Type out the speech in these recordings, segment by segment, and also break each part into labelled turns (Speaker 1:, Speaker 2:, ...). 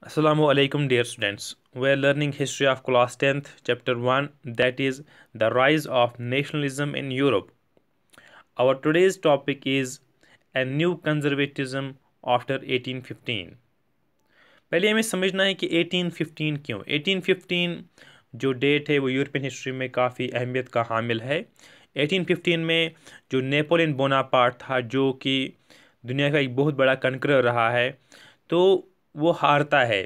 Speaker 1: Assalamu alaikum, dear students. We are learning history of class 10th, chapter 1, that is the rise of nationalism in Europe. Our today's topic is a new conservatism after 1815. पहले हमें समझना है कि 1815 क्यों 1815 जो date है वो European history में काफ़ी अहमियत का हामिल है। 1815 में जो नेपोलियन बोनापार्ट था, जो कि दुनिया का एक बहुत बड़ा कनकरर रहा है, तो वो हारता है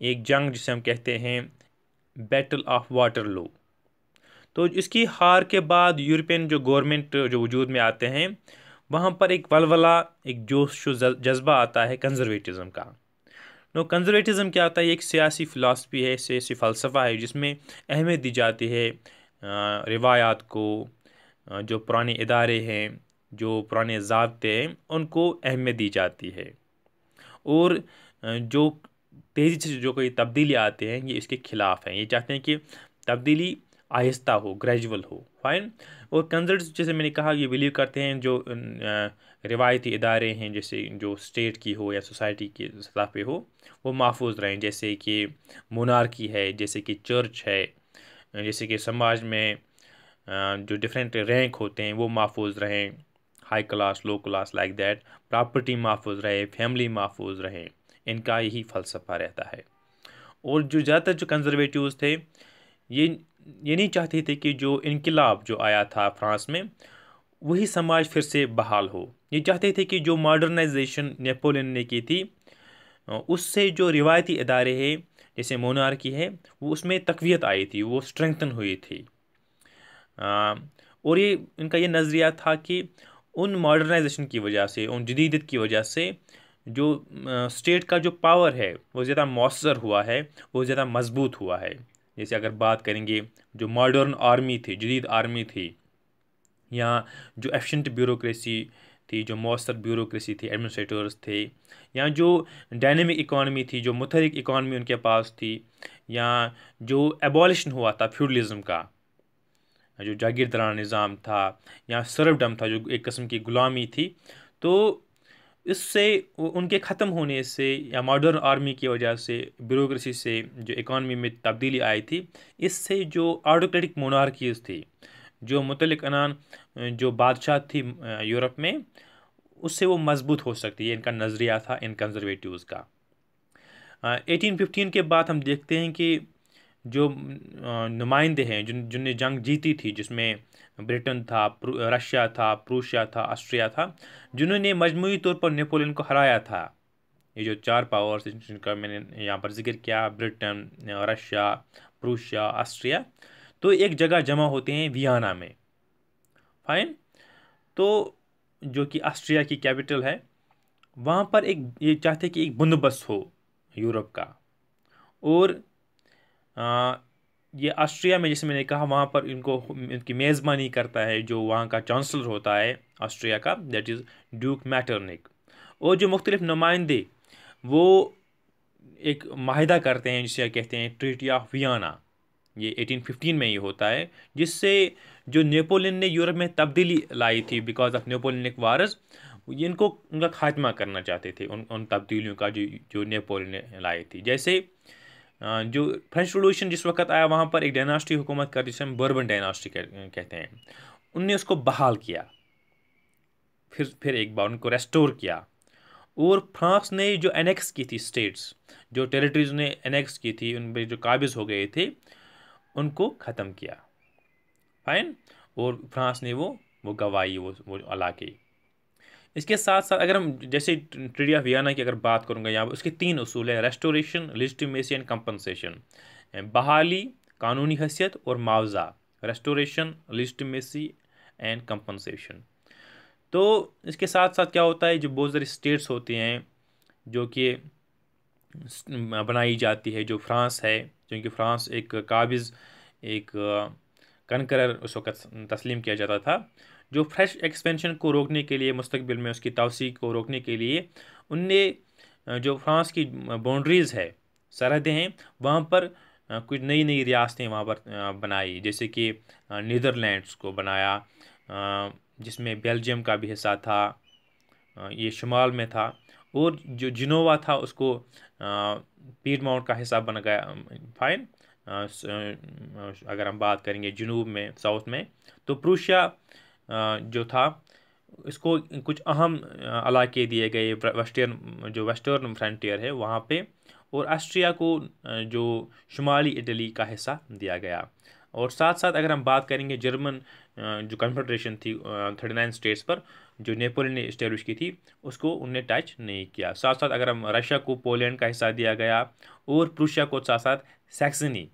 Speaker 1: एक जंग जिसे हम कहते हैं बैटल ऑफ वाटरलू। तो इसकी हार के बाद यूरोपियन जो गवर्नमेंट जो वजूद में आते हैं, वहाँ पर एक वलवला, एक जोश जज्बा आता है कंजर्वेटिज़म का। नो, कंजर्वेटिज़म क्या होता है? ये एक सियासी फ़िलासफ़ी है, सियासी फ़लसफ़ा है, जिसमें अहमियत दी जाती है रिवायात को। जो पुराने इदारे हैं, जो पुराने ज़ाब्ते हैं, उनको अहमियत दी जाती है। और जो तेज़ी से जो कोई तब्दीली आते हैं, ये इसके ख़िलाफ़ हैं। ये चाहते हैं कि तब्दीली आहिस्ता हो, ग्रेजुअल हो। फाइन। और कंजर्वेटिव, जैसे मैंने कहा, ये बिलीव करते हैं जो रिवायती इदारे हैं, जैसे जो स्टेट की हो या सोसाइटी की सतह पे हो, वो महफूज रहें। जैसे कि मोनार्की है, जैसे कि चर्च है, जैसे कि समाज में जो डिफरेंट रैंक होते हैं वो महफूज रहें, high class, low class, like that. Property महफूज रहे, फैमिली महफूज रहें। इनका यही फ़लसफ़ा रहता है। और जो ज़्यादातर जो कंजर्वेटिव्स थे, ये ये नहीं चाहते थे कि जो इनकलाब जो आया था फ्रांस में, वही समाज फिर से बहाल हो। ये चाहते थे कि जो मॉडर्नाइजेशन नेपोलियन ने की थी, उससे जो रिवायती इदारे हैं, जैसे मोनार्की है, वो उसमें तक़वियत आई थी, वो स्ट्रेंथन हुई थी। अ, और ये इनका ये नज़रिया था कि उन मॉडर्नाइजेशन की वजह से, उन जदीदत की वजह से, जो स्टेट का जो पावर है वो ज़्यादा मौसर हुआ है, वो ज़्यादा मजबूत हुआ है। जैसे अगर बात करेंगे, जो मॉडर्न आर्मी थी, जदीद आर्मी थी, या जो एफिशिएंट ब्यूरोक्रेसी थी, जो मौसर ब्यूरोक्रेसी थी, एडमिनिस्ट्रेटर्स थे, या जो डायनेमिक इकॉनमी थी, जो मुतहरिक इकॉनमी उनके पास थी, या जो एबॉलिशन हुआ था फ्यूडलिज्म का, जो जागीरदाराना निज़ाम था, या सर्वडम था, जो एक किस्म की ग़ुलामी थी। तो इससे उनके ख़त्म होने से, या मॉडर्न आर्मी की वजह से, ब्यूरोक्रेसी से जो इकॉनमी में तब्दीली आई थी, इससे जो ऑटोक्रेटिक मोनार्कीज़ थी, जो मुतलिक अनान जो बादशाह थी यूरोप में, उससे वो मजबूत हो सकती है। इनका नज़रिया था इन कंजर्वेटिव्स का। 1815 के बाद हम देखते हैं कि जो नुमाइंदे हैं, जिनने जंग जीती थी, जिसमें ब्रिटेन था, रशिया था, प्रूशिया था, ऑस्ट्रिया था, जिन्होंने मजमूई तौर पर नेपोलियन को हराया था। ये जो चार पावर्स जिनका मैंने यहाँ पर जिक्र किया, ब्रिटेन, रशिया, प्रूशिया, ऑस्ट्रिया, तो एक जगह जमा होते हैं वियना में। फाइन। तो जो कि ऑस्ट्रिया की कैपिटल है, वहाँ पर एक ये चाहते कि एक बंदोबस्त हो यूरोप का। और आ, ये ऑस्ट्रिया में, जैसे मैंने कहा, वहाँ पर इनको इनकी मेज़बानी करता है जो वहाँ का चांसलर होता है ऑस्ट्रिया का, दैट इज़ ड्यूक मैटरनिक। और जो मुख्तलिफ नुमाइंदे, वो एक माहिदा करते हैं, जिसे कहते हैं ट्रीटी ऑफ वियना। ये 1815 में ही होता है, जिससे जो नेपोलियन ने यूरोप में तब्दीली लाई थी बिकॉज ऑफ नेपोलियनिक वार्स, ये इनको उनका खात्मा करना चाहते थे, उन तब्दीलियों का जो जो नेपोलियन ने लाई थी। जैसे जो फ्रेंच रिवॉल्यूशन जिस वक्त आया, वहाँ पर एक डायनास्टी हुकूमत कर, जिसे हम बर्बन डायनास्टी कहते हैं, उनने उसको बहाल किया, फिर एक बार उनको रेस्टोर किया। और फ्रांस ने जो एनेक्स की थी स्टेट्स, जो टेरिटरीज ने एनेक्स की थी, उन पर जो काबिज हो गए थे, उनको ख़त्म किया। फाइन। और फ्रांस ने वो गवाई, वो इलाके। इसके साथ साथ अगर हम जैसे ट्रीटी ऑफ वियना की अगर बात करूँगा, यहाँ पर उसके तीन उसूल है: रेस्टोरेशन, लेजिटिमेसी एंड कंपनसेशन। बहाली, कानूनी हैसियत और मुआवजा। Restoration, legitimacy and compensation. तो इसके साथ साथ क्या होता है, जो बहुत सारी स्टेट्स होती हैं जो कि बनाई जाती है, जो फ्रांस है, क्योंकि फ्रांस एक काबिज, एक कनकरर उस वक़्त तस्लीम किया जाता था, जो फ्रेश एक्सपेंशन को रोकने के लिए, मुस्तकबिल में उसकी तवसी को रोकने के लिए, उनने जो फ्रांस की बाउंड्रीज़ है, सरहदें हैं, वहाँ पर कुछ नई नई रियासतें वहाँ पर बनाई। जैसे कि नीदरलैंड्स को बनाया, जिसमें बेल्जियम का भी हिस्सा था, ये शुमाल में था। और जो जिनोवा था उसको पीडमाउंट का हिस्सा बन गया। फाइन। अगर हम बात करेंगे जनूब में, साउथ में, तो प्रूशिया जो था इसको कुछ अहम इलाके दिए गए, वेस्टर्न फ्रंटियर है वहाँ पे, और ऑस्ट्रिया को जो शुमाली इटली का हिस्सा दिया गया। और साथ साथ अगर हम बात करेंगे जर्मन जो कन्फेडरेशन थी 39 स्टेट्स पर, जो नेपोलियन ने इस्टेब्लिश की थी, उसको उनने टच नहीं किया। साथ साथ अगर हम रशिया को पोलैंड का हिस्सा दिया गया, और प्रूशिया को साथ साथ सैक्सनी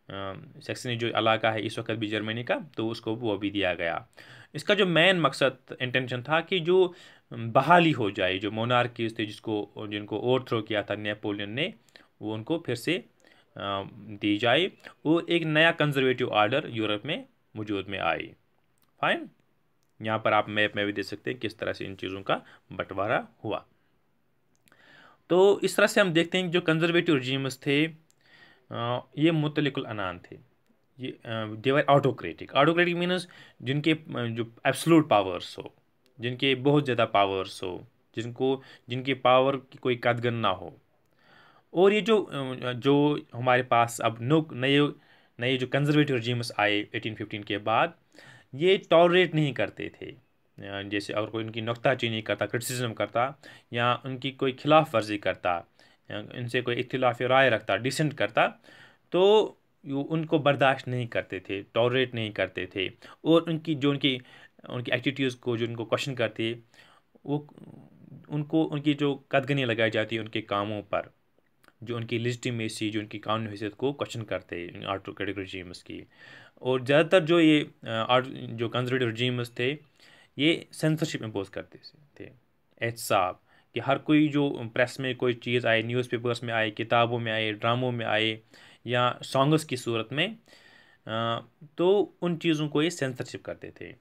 Speaker 1: सैक्सनी जो इलाका है इस वक्त भी जर्मनी का, तो उसको वो भी दिया गया। इसका जो मेन मकसद इंटेंशन था कि जो बहाली हो जाए, जो मोनार्कीज थे जिनको ओवरथ्रो किया था नेपोलियन ने, वो उनको फिर से दी जाए, और एक नया कंजर्वेटिव आर्डर यूरोप में वजूद में आए। फाइन। यहाँ पर आप मैप में भी देख सकते हैं किस तरह से इन चीज़ों का बंटवारा हुआ। तो इस तरह से हम देखते हैं कि जो कंजर्वेटिव रजीम्स थे ये मुतलिकुल अनान थे। ये देवर ऑटोक्रेटिक मीन्स जिनके जो एब्सोलूट पावर्स हो, जिनके बहुत ज़्यादा पावर्स हो, जिनकी पावर की कोई कदगन ना हो। और ये जो हमारे पास अब नए नए जो कंजर्वेटिव रजीम्स आए 1815 के बाद, ये टॉलरेट नहीं करते थे। जैसे अगर कोई उनकी नुक्ताचीनी करता, क्रिटिसिज्म करता, या उनकी कोई खिलाफ वर्जी करता, इनसे कोई इख्तिलाफ राय रखता, डिसेंट करता, तो उनको बर्दाश्त नहीं करते थे, टॉलरेट नहीं करते थे। और उनकी उनकी एटीट्यूड्स को जो उनको क्वेश्चन करते, वो उनकी जो कदगनी लगाई जाती है उनके कामों पर, जो उनकी लेजिटिमेसी, जो उनकी कानूनी हैसियत को क्वेश्चन करते हैं ऑटोक्रेटिक रजीम्स की। और ज़्यादातर जो ये जो कंजर्वेटिव रजीम्स थे, ये सेंसरशिप इम्पोज करते थे। एहतसाब कि हर कोई जो प्रेस में कोई चीज़ आए, न्यूज़पेपर्स में आए, किताबों में आए, ड्रामों में आए, या सॉन्ग्स की सूरत में, तो उन चीज़ों को ये सेंसरशिप करते थे।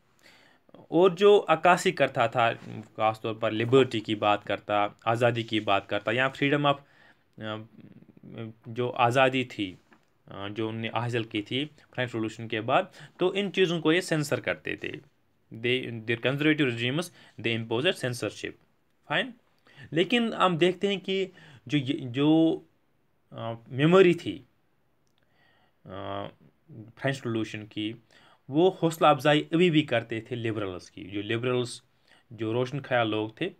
Speaker 1: और जो अक्कासी करता था, ख़ासतौर पर लिबर्टी की बात करता, आज़ादी की बात करता, या फ्रीडम ऑफ जो आज़ादी थी जो उनने हासिल की थी फ्रेंच रेवोल्यूशन के बाद, तो इन चीज़ों को ये सेंसर करते थे। Their conservative regimes they impose censorship. Fine. लेकिन हम देखते हैं कि जो मेमोरी थी फ्रेंच रेवोल्यूशन की, वो हौसला अफजाई अभी भी करते थे लिबरल्स की। जो लिबरल्स, जो रोशन ख्याल लोग थे,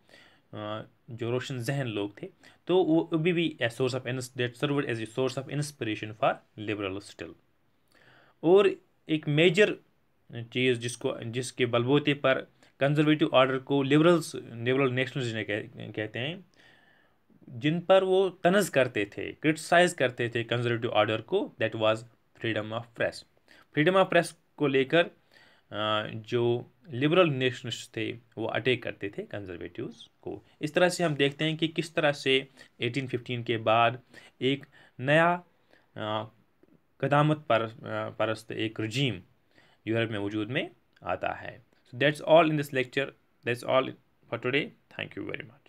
Speaker 1: जो रोशन जहन लोग थे, तो वो अभी भी a source of that served as a source of inspiration for liberal still. और एक मेजर चीज़ जिसके बलबूते पर कंजर्वेटिव ऑर्डर को लिबरल नेशनलिस्ट कहते हैं, जिन पर वो तनज़ करते थे, क्रिटिसाइज करते थे कंजर्वेटिव ऑर्डर को, that was freedom of press. Freedom of press को लेकर जो लिबरल नेशनलिस्ट थे वो अटैक करते थे कंजर्वेटिव्स को। इस तरह से हम देखते हैं कि किस तरह से 1815 के बाद एक नया कदामत परस्त एक रजीम यूरोप में वजूद में आता है। So that's all in this lecture, that's all for today. Thank you very much.